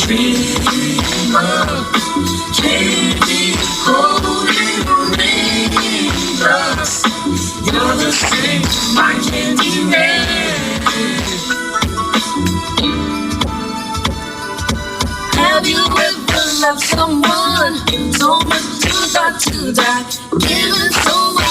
dreamer, candy golden raindrops. You're the same, my candy man. Have you ever loved someone so much you thought to die, giving so much